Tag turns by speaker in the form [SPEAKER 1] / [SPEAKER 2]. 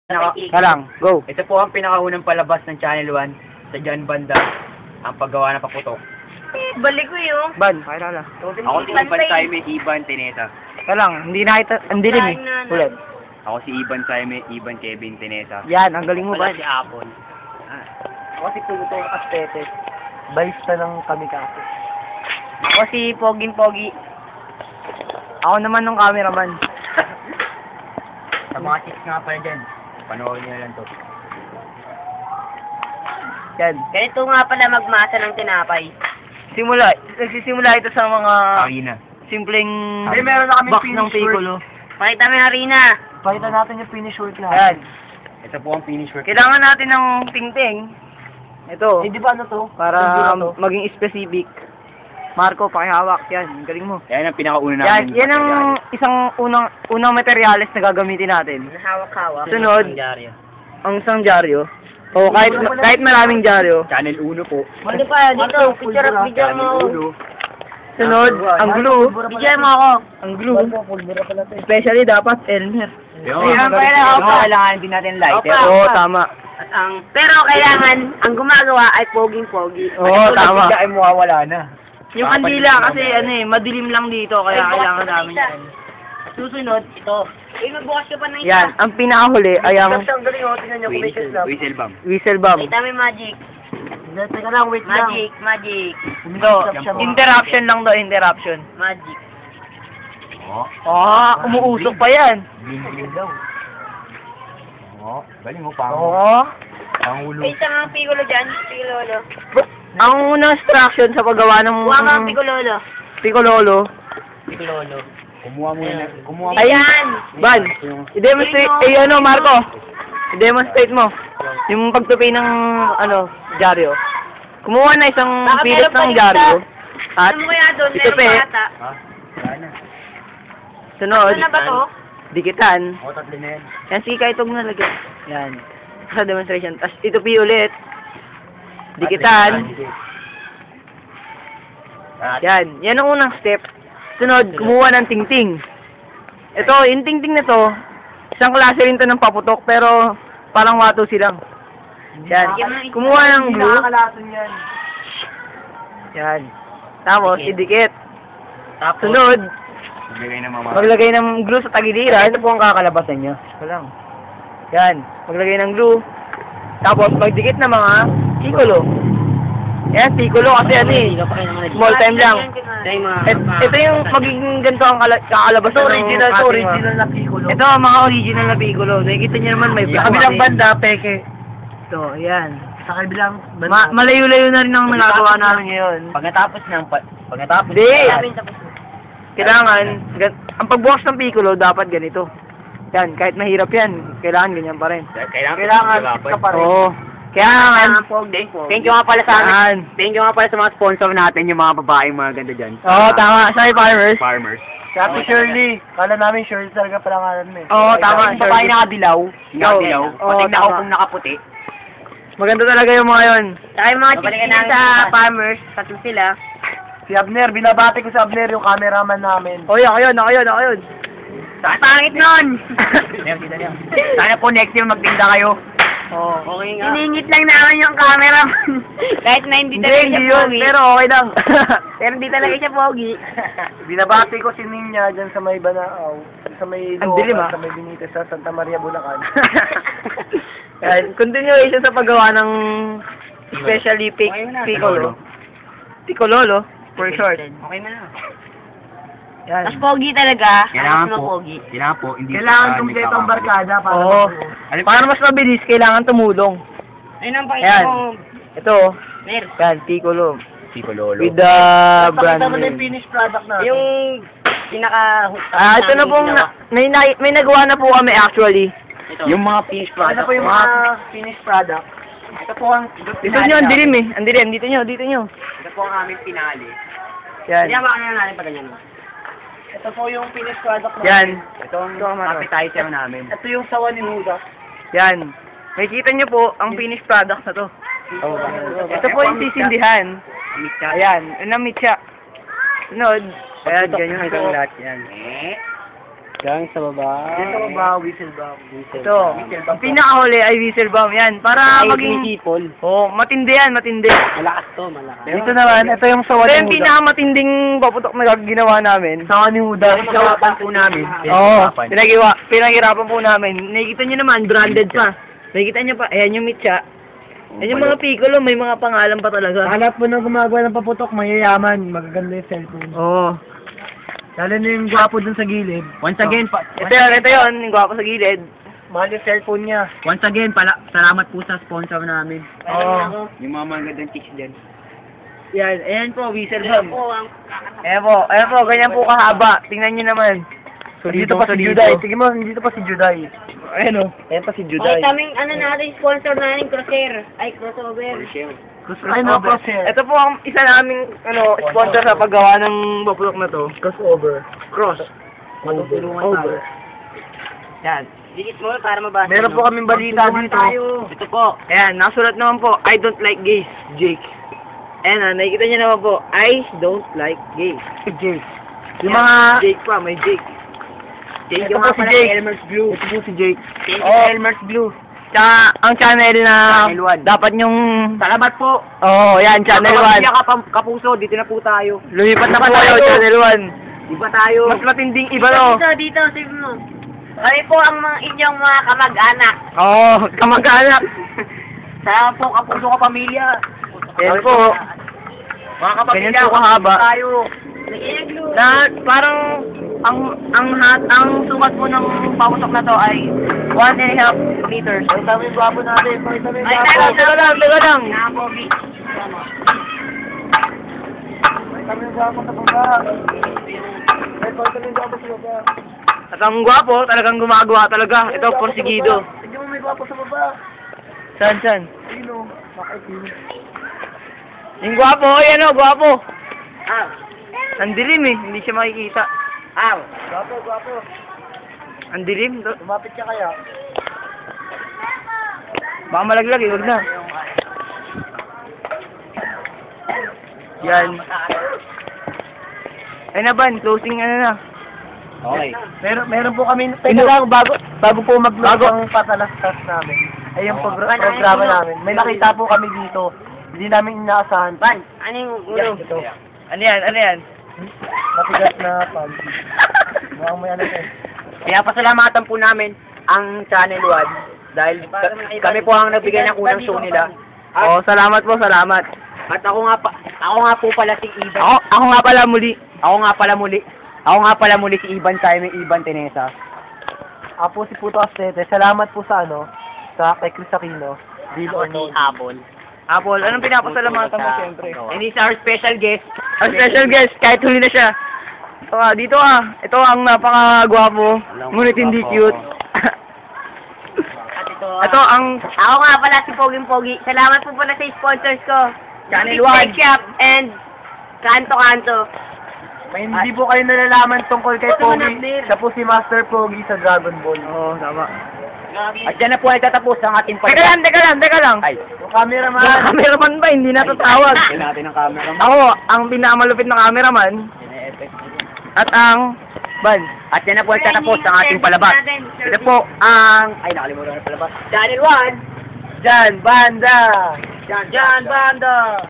[SPEAKER 1] Ka lang, go.
[SPEAKER 2] Ito po ang pinakaunang palabas ng Channel 1 sa John Banda, ang paggawa ng paputok.
[SPEAKER 3] Balik ko yun.
[SPEAKER 1] Ban, pakilala.
[SPEAKER 2] Ako si Ivan Saime, Ivan Teneta.
[SPEAKER 1] Ka lang, hindi nakita, ang dilim eh. Ulit.
[SPEAKER 2] Ako si Ivan Saime, Ivan Kevin Teneta.
[SPEAKER 1] Yan, ang galing mo ba?
[SPEAKER 2] Si Apon.
[SPEAKER 1] Ako si Tuto Astete. Balista ng kamikaze.
[SPEAKER 3] Ako si Poging Pogi.
[SPEAKER 1] Ako naman ng cameraman.
[SPEAKER 2] Sa mga chicks nga pala dyan, panoorin nyo lang to.
[SPEAKER 1] Yan.
[SPEAKER 3] Ganito nga pala magmasa ng tinapay.
[SPEAKER 1] Nagsisimula ito sa mga
[SPEAKER 2] Arena.
[SPEAKER 1] simpleng
[SPEAKER 2] meron na kaming
[SPEAKER 1] box
[SPEAKER 2] finish
[SPEAKER 1] ng piccolo.
[SPEAKER 3] Pakita mo yung harina.
[SPEAKER 1] Pakita natin yung finish work na. Ayan.
[SPEAKER 2] Ito po ang finish work.
[SPEAKER 1] Kailangan natin ng tingting. Ito.
[SPEAKER 2] Hindi ba ano to?
[SPEAKER 1] Para maging specific. Marco, pakihawak. Yan, galing mo.
[SPEAKER 2] Yan ang pinakauna
[SPEAKER 1] Yan,
[SPEAKER 2] namin.
[SPEAKER 1] yan ang isang unang materyales na gagamitin natin.
[SPEAKER 3] Hawak-hawak.
[SPEAKER 1] Sunod, ang isang dyaryo. O kahit maraming dyaryo.
[SPEAKER 2] Channel 1 po.
[SPEAKER 3] Ano pa, dito, picture up, video mo ako.
[SPEAKER 1] Sunod, ang glue.
[SPEAKER 3] Video mo ako.
[SPEAKER 1] Ang glue. Especially dapat Elmer.
[SPEAKER 3] Ayan, pala, opa.
[SPEAKER 2] Kailangan din natin lighter.
[SPEAKER 3] Opa.
[SPEAKER 1] Oo, tama.
[SPEAKER 3] Pero kailangan, ang gumagawa ay Poging-Pogi.
[SPEAKER 1] Oo, tama.
[SPEAKER 2] Ay mawawala na.
[SPEAKER 1] Yung kandila kasi ano eh, madilim lang dito kaya kailangan namin yan.
[SPEAKER 3] Susunod, ito. Uy, magbukas ka pa ng isa.
[SPEAKER 1] Yan, ang pinakahuli ay ang
[SPEAKER 2] Whistle bomb.
[SPEAKER 1] whistle bomb.
[SPEAKER 3] Kita mo yung magic.
[SPEAKER 1] Teka lang, wait
[SPEAKER 3] Magic.
[SPEAKER 1] Ito, interruption lang daw, interruption.
[SPEAKER 3] Magic.
[SPEAKER 2] Oh.
[SPEAKER 1] Umuusok pa yan.
[SPEAKER 2] Green daw. Oo. Galing mo pa.
[SPEAKER 1] Oo.
[SPEAKER 2] Pangulo.
[SPEAKER 3] May isa mga pigolo dyan. Pigololo.
[SPEAKER 1] Ang unang instruction sa paggawa ng
[SPEAKER 3] Buha mga pigololo.
[SPEAKER 1] picololo.
[SPEAKER 2] Picololo. Kumuha mo na. Kumuha mo.
[SPEAKER 3] Ayan.
[SPEAKER 1] Ban, i-demonstrate, ano Marco, i-demonstrate mo yung pagtupi ng, dyaryo. Kumuha na isang
[SPEAKER 3] Baka
[SPEAKER 1] pilit
[SPEAKER 3] meron pa
[SPEAKER 1] ng
[SPEAKER 3] dito.
[SPEAKER 1] dyaryo, at
[SPEAKER 3] Ano mo kaya doon?
[SPEAKER 1] itupi,
[SPEAKER 3] Meron pa ata.
[SPEAKER 2] Ha? Wala na.
[SPEAKER 1] sunod,
[SPEAKER 3] Ano na ba to?
[SPEAKER 1] dikitan,
[SPEAKER 2] O, tatlo na yan.
[SPEAKER 1] yan sige itong nalagyan, yan, sa demonstration, tapos itupi ulit, dikitan, yan ang unang step. Sunod, kumuha ng tingting. Ito, yung tingting na to, isang klase rin to ng paputok, pero parang wato silang. Yan. Kumuha ng glue. Yan. Tapos, idikit. Sunod,
[SPEAKER 2] Maglagay ng mga.
[SPEAKER 1] maglagay ng glue sa tagiliran. Ito po ang kakalabasan niya. Ito lang. Yan. Maglagay ng glue. Tapos, magdikit ng mga piccolo. Yan, piccolo kasi small time lang. Ito yung magiging ganito ang kakalabas ng
[SPEAKER 2] original
[SPEAKER 1] na piccolo. Ito ang mga original na piccolo. Nakikita niyo naman may kabilang banda, peke. Ito, ayan. Sa kabilang banda. Malayo-layo na rin ang nagagawa namin ngayon.
[SPEAKER 2] Pagkatapos
[SPEAKER 1] Hindi. Kailangan, ang pagbukas ng piccolo dapat ganito. Yan, kahit mahirap yan, kailangan ganyan pa rin.
[SPEAKER 2] Kailangan ka pa rin.
[SPEAKER 1] Oo. Kailangan.
[SPEAKER 2] Thank you nga pala sa amin. Thank you nga pala sa mga sponsor natin, yung mga babaeng mga ganda dyan.
[SPEAKER 1] Oo, tama. Sorry, farmers.
[SPEAKER 2] Farmers.
[SPEAKER 1] Happy Shirley.
[SPEAKER 4] Kala namin Shirley talaga pala ngalan mo eh.
[SPEAKER 1] Oo, tama.
[SPEAKER 2] Yung babae nakadilaw. Nakadilaw.
[SPEAKER 1] Oo,
[SPEAKER 2] Pati na ako
[SPEAKER 1] tama.
[SPEAKER 2] kung nakaputi.
[SPEAKER 1] Maganda talaga yung mga yun.
[SPEAKER 3] Saka yung mga
[SPEAKER 2] Babalikan
[SPEAKER 3] chicks
[SPEAKER 2] namin
[SPEAKER 3] sa
[SPEAKER 2] sila.
[SPEAKER 3] farmers, tatlo sila.
[SPEAKER 4] Si Abner, binabati ko si Abner, yung cameraman namin.
[SPEAKER 1] Oy, ako yun.
[SPEAKER 3] Ang pangit nun!
[SPEAKER 2] Sana po next year magtinda kayo.
[SPEAKER 1] Oo.
[SPEAKER 3] Okay nga. Iningit lang naman yung cameraman. Kahit na hindi talaga
[SPEAKER 1] Hindi
[SPEAKER 3] siya
[SPEAKER 1] yun,
[SPEAKER 3] pogi.
[SPEAKER 1] pero okay lang.
[SPEAKER 3] Pero hindi talaga siya pogi.
[SPEAKER 4] Binabati ko si Ninya dyan sa may Banaaw, sa may
[SPEAKER 1] Ang dilim,
[SPEAKER 4] sa may Benitez, sa Santa Maria, Bulacan.
[SPEAKER 1] Yan, continuation sa paggawa ng especially piccolo. Picololo, for short.
[SPEAKER 3] Okay na lang.
[SPEAKER 1] Yan.
[SPEAKER 3] Mas pogi talaga.
[SPEAKER 2] Kailangan
[SPEAKER 3] Mas
[SPEAKER 2] po.
[SPEAKER 3] pogi.
[SPEAKER 2] Kailangan po. Hindi
[SPEAKER 4] Kailangan kumpleto ang barkada para
[SPEAKER 1] Oo.
[SPEAKER 4] matuo.
[SPEAKER 1] Para mas mabilis, kailangan tumulong.
[SPEAKER 3] Ayun ang
[SPEAKER 1] Ayan.
[SPEAKER 3] pakita mo.
[SPEAKER 1] Ito,
[SPEAKER 3] Mer.
[SPEAKER 1] yan, piccolo.
[SPEAKER 2] Picololo.
[SPEAKER 1] With the brand
[SPEAKER 4] Pakita mo na yung
[SPEAKER 1] name.
[SPEAKER 4] finished product natin.
[SPEAKER 3] Yung pinaka...
[SPEAKER 1] Ito na pong, may nagawa na po kami actually.
[SPEAKER 3] Ito.
[SPEAKER 2] Yung mga finished
[SPEAKER 4] Ano
[SPEAKER 2] product.
[SPEAKER 4] po yung mga finished product?
[SPEAKER 2] Ito po ang...
[SPEAKER 1] Dito nyo, ang dilim eh. Ang dilim, dito nyo.
[SPEAKER 2] Ito po ang aming pinali.
[SPEAKER 1] Yan.
[SPEAKER 3] Pinayamaan na natin pag ganyan.
[SPEAKER 4] Ito po yung finished product natin.
[SPEAKER 1] Yan.
[SPEAKER 2] Ito ang appetizer namin.
[SPEAKER 4] Ito yung sawa ni Huda.
[SPEAKER 1] Yan. Makikita nyo po ang finished product na to. Ito po yung sisindihan. Ayan. Yun ang mitya. Sunod. Ayan, ganyan itong lahat yan.
[SPEAKER 2] Gang sa baba.
[SPEAKER 4] Yan sa baba, whistle bomb.
[SPEAKER 1] Ito. Ang pinakahuli ay whistle bomb. Yan. Para maging...
[SPEAKER 2] Sipol.
[SPEAKER 1] Oh, matindi yan, matindi.
[SPEAKER 2] Malakas to, malakas.
[SPEAKER 4] Dito naman, ito yung
[SPEAKER 1] Ito
[SPEAKER 4] sawa
[SPEAKER 1] yung pinakamatinding paputok na ginawa namin.
[SPEAKER 4] Sawa ni Huda.
[SPEAKER 2] Isawapan po namin.
[SPEAKER 1] Oo, pinaghirapan po namin. Nakikita nyo naman, branded pa. Nakikita nyo pa, ayan yung mitya. Ayan yung mga piccolo, may mga pangalan pa talaga.
[SPEAKER 4] Hanap mo na gumagawa ng paputok, mayayaman. Magaganda yung cellphone.
[SPEAKER 1] Oo.
[SPEAKER 4] Lalo na yung gwapo dun sa gilid.
[SPEAKER 2] Once again,
[SPEAKER 1] Ito yun, yung gwapo sa gilid.
[SPEAKER 4] Mahal yung cellphone niya.
[SPEAKER 2] salamat po sa sponsor namin.
[SPEAKER 1] Oo.
[SPEAKER 2] Yung mga magandang chicks dyan.
[SPEAKER 1] Yan, ayan po, whistle bomb. Ayan po, ganyan po kahaba. Tingnan nyo naman.
[SPEAKER 4] Dito pa si Juday. Sige mo, dito pa si Juday.
[SPEAKER 1] Ayan o. Ayan pa si Juday.
[SPEAKER 3] kaming natin, sponsor natin, crossover. Crossover.
[SPEAKER 4] Ano pa siya?
[SPEAKER 1] Ito po ang isa naming sponsor sa paggawa ng paputok na to.
[SPEAKER 4] Crossover.
[SPEAKER 1] Cross.
[SPEAKER 2] Matutulungan
[SPEAKER 1] Over. Yan.
[SPEAKER 3] Dikit mo para mabasa.
[SPEAKER 4] Meron po kaming balita dito.
[SPEAKER 1] Ito po. Ayan, nasulat naman po, I don't like gays, Jake. Ayan nakikita niyo naman po, I don't like gays.
[SPEAKER 4] Jake.
[SPEAKER 1] Yung
[SPEAKER 4] Yung
[SPEAKER 1] mga...
[SPEAKER 4] mga...
[SPEAKER 1] Jake pa, may Jake.
[SPEAKER 4] Jake,
[SPEAKER 1] Ito
[SPEAKER 4] yung
[SPEAKER 1] po
[SPEAKER 4] mga
[SPEAKER 1] si
[SPEAKER 4] pala
[SPEAKER 1] Jake.
[SPEAKER 4] Elmer's Blue. Ito po si Jake.
[SPEAKER 1] Oh.
[SPEAKER 4] Elmer's Blue.
[SPEAKER 1] Tsaka, ang channel na
[SPEAKER 2] Channel 1.
[SPEAKER 1] dapat yung...
[SPEAKER 2] Salamat po.
[SPEAKER 1] Oo, yan, channel 1.
[SPEAKER 2] Kapuso, dito na po tayo.
[SPEAKER 1] Lumipat na po tayo, channel 1.
[SPEAKER 2] Iba tayo.
[SPEAKER 1] Mas matinding iba to.
[SPEAKER 3] Dito, save mo. Kami po ang inyong mga kamag-anak.
[SPEAKER 1] Oo, kamag-anak.
[SPEAKER 2] Salamat po, kapuso ka pamilya.
[SPEAKER 1] Yan po.
[SPEAKER 2] Mga kapamilya,
[SPEAKER 1] Ganyan po kahaba.
[SPEAKER 2] tayo.
[SPEAKER 1] Na parang ang sukat po ng paputok na to ay 1.5 meters.
[SPEAKER 4] Pakita mo yung gwapo natin. Pakita mo yung
[SPEAKER 3] Ay,
[SPEAKER 4] gwapo.
[SPEAKER 3] tayo na.
[SPEAKER 1] Teka lang.
[SPEAKER 3] Nakapogi.
[SPEAKER 4] Pakita mo yung gwapo sa baba. Ay, pakita mo yung gwapo sa baba.
[SPEAKER 1] At ang gwapo, talagang gumagawa talaga. Ito, porsigido.
[SPEAKER 4] Tignan mo may gwapo sa baba.
[SPEAKER 1] Saan?
[SPEAKER 4] Sino? Bakit yun?
[SPEAKER 1] Yung gwapo, yan o, gwapo.
[SPEAKER 3] Ah.
[SPEAKER 1] Ang dilim eh, hindi siya makikita.
[SPEAKER 3] Aw.
[SPEAKER 4] Gwapo, gwapo.
[SPEAKER 1] Ang dilim.
[SPEAKER 4] Lumapit ka kaya?
[SPEAKER 1] Baka malaglag eh, huwag na. Yan. Ay na ban, closing ano na.
[SPEAKER 2] Okay.
[SPEAKER 4] Meron po kami, teka lang, bago po mag-vlog ang patalastas namin, ay yung programa namin, may nakita po kami dito, hindi namin inaasahan.
[SPEAKER 3] Ban, ano yung ulo?
[SPEAKER 4] Ito,
[SPEAKER 1] Ano yan?
[SPEAKER 4] matigas na pag. Mukhang may ano to.
[SPEAKER 2] Kaya pasalamatan po namin ang Channel 1 dahil kami po ang nagbigay ng unang show nila.
[SPEAKER 1] Oh, salamat po, salamat.
[SPEAKER 2] At ako nga po pala si Ivan.
[SPEAKER 1] Ako nga pala muli.
[SPEAKER 2] Ako nga pala muli si Ivan Simon Ivan Tenesa.
[SPEAKER 4] Ako po si Puto Astete, salamat po sa sa kay Chris Aquino. Deal or no.
[SPEAKER 2] Apple.
[SPEAKER 1] Apple, anong pinapasalamatan mo siyempre?
[SPEAKER 2] And he's our special guest.
[SPEAKER 1] Ang special guest, kahit huli na siya. Dito ito ang napakagwapo, ngunit hindi cute.
[SPEAKER 3] At ito,
[SPEAKER 1] Ito ang
[SPEAKER 3] ako nga pala si Poging Pogi. Salamat po pala sa sponsors ko.
[SPEAKER 1] Channel
[SPEAKER 3] Big
[SPEAKER 1] 1.
[SPEAKER 3] Shop and Kanto.
[SPEAKER 4] May hindi po kayo nalalaman tungkol kay
[SPEAKER 3] Gusto mo na
[SPEAKER 4] Pogi.
[SPEAKER 3] clear?
[SPEAKER 4] Siya po si Master Pogi sa Dragon Ball.
[SPEAKER 1] Oo, tama.
[SPEAKER 2] At dyan na po ay tatapos ang ating
[SPEAKER 1] Teka lang.
[SPEAKER 2] Ay,
[SPEAKER 4] Yung cameraman.
[SPEAKER 1] Yung cameraman ba, hindi natatawag.
[SPEAKER 2] tingnan natin ang camera mo.
[SPEAKER 1] Ako, ang pinakamalupit na cameraman. At ang Ban.
[SPEAKER 2] At yan na po ay tatapos ang ating palabas. Ito po ang... Ay, nakalimutan na palabas.
[SPEAKER 3] Channel 1.
[SPEAKER 4] Jan Banda.
[SPEAKER 3] Jan Banda.